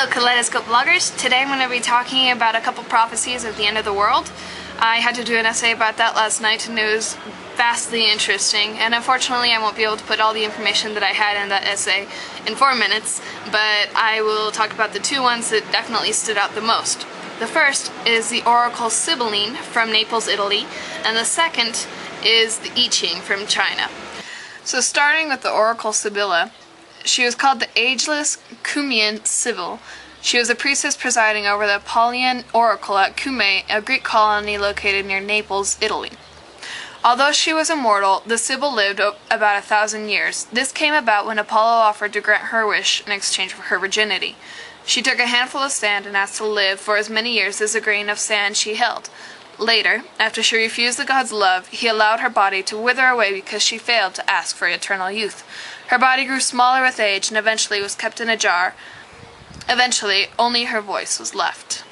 Hello Kaleidoscope Vloggers! Today I'm going to be talking about a couple prophecies of the end of the world. I had to do an essay about that last night and it was vastly interesting, and unfortunately I won't be able to put all the information that I had in that essay in 4 minutes, but I will talk about the two ones that definitely stood out the most. The first is the Oracle Sybil from Naples, Italy, and the second is the I Ching from China. So starting with the Oracle Sybil, she was called the Ageless Cumaean Sybil. She was a priestess presiding over the Apollonian Oracle at Cumae, a Greek colony located near Naples, Italy. Although she was immortal, the Sybil lived about 1,000 years. This came about when Apollo offered to grant her wish in exchange for her virginity. She took a handful of sand and asked to live for as many years as a grain of sand she held. Later, after she refused the god's love, he allowed her body to wither away because she failed to ask for eternal youth. Her body grew smaller with age and eventually was kept in a jar. Eventually, only her voice was left.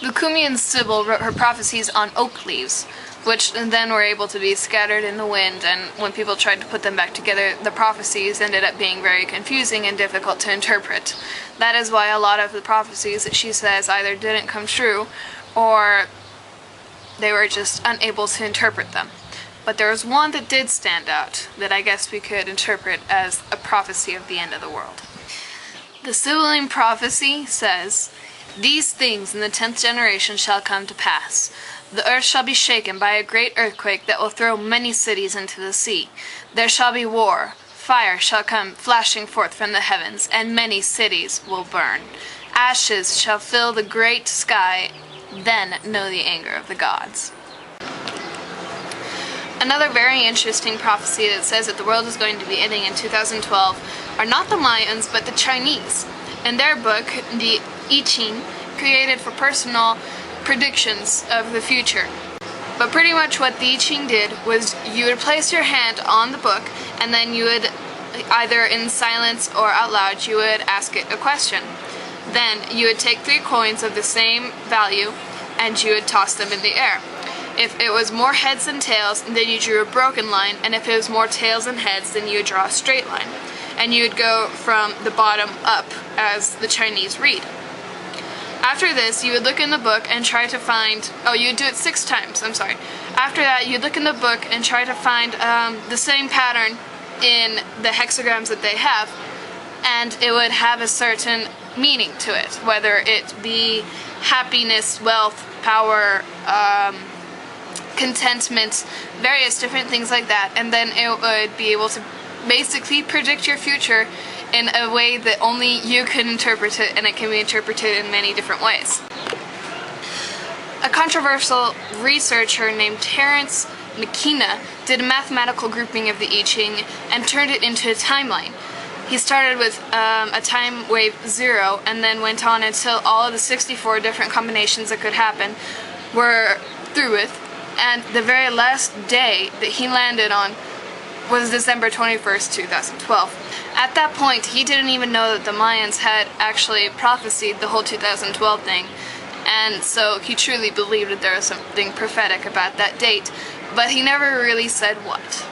The Cumaean Sybil wrote her prophecies on oak leaves, which then were able to be scattered in the wind, and when people tried to put them back together, the prophecies ended up being very confusing and difficult to interpret. That is why a lot of the prophecies that she says either didn't come true, or they were just unable to interpret them. But there was one that did stand out, that I guess we could interpret as a prophecy of the end of the world. The Sybil prophecy says, "These things in the 10th generation shall come to pass. The earth shall be shaken by a great earthquake that will throw many cities into the sea. There shall be war. Fire shall come flashing forth from the heavens, and many cities will burn. Ashes shall fill the great sky. Then know the anger of the gods." Another very interesting prophecy that says that the world is going to be ending in 2012 are not the Mayans, but the Chinese. In their book, the I Ching, created for personal predictions of the future. But pretty much what the I Ching did was you would place your hand on the book, and then you would, either in silence or out loud, you would ask it a question. Then you would take 3 coins of the same value and you would toss them in the air. If it was more heads than tails, then you drew a broken line, and if it was more tails than heads, then you would draw a straight line. And you would go from the bottom up, as the Chinese read. After this, you would look in the book and try to find, you would do it 6 times, I'm sorry. After that, you'd look in the book and try to find the same pattern in the hexagrams that they have, and it would have a certain meaning to it, whether it be happiness, wealth, power, contentment, various different things like that, and then it would be able to basically predict your future in a way that only you can interpret it, and it can be interpreted in many different ways. A controversial researcher named Terence McKenna did a mathematical grouping of the I Ching and turned it into a timeline. He started with a time wave 0 and then went on until all of the 64 different combinations that could happen were through with, and the very last day that he landed on was December 21st, 2012. At that point, he didn't even know that the Mayans had actually prophesied the whole 2012 thing, and so he truly believed that there was something prophetic about that date, but he never really said what.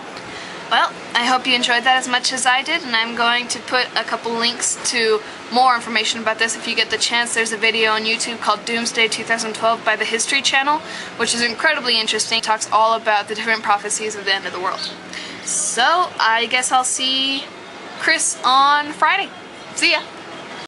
Well, I hope you enjoyed that as much as I did, and I'm going to put a couple links to more information about this if you get the chance. There's a video on YouTube called Doomsday 2012 by the History Channel, which is incredibly interesting. It talks all about the different prophecies of the end of the world. So, I guess I'll see Chris on Friday. See ya!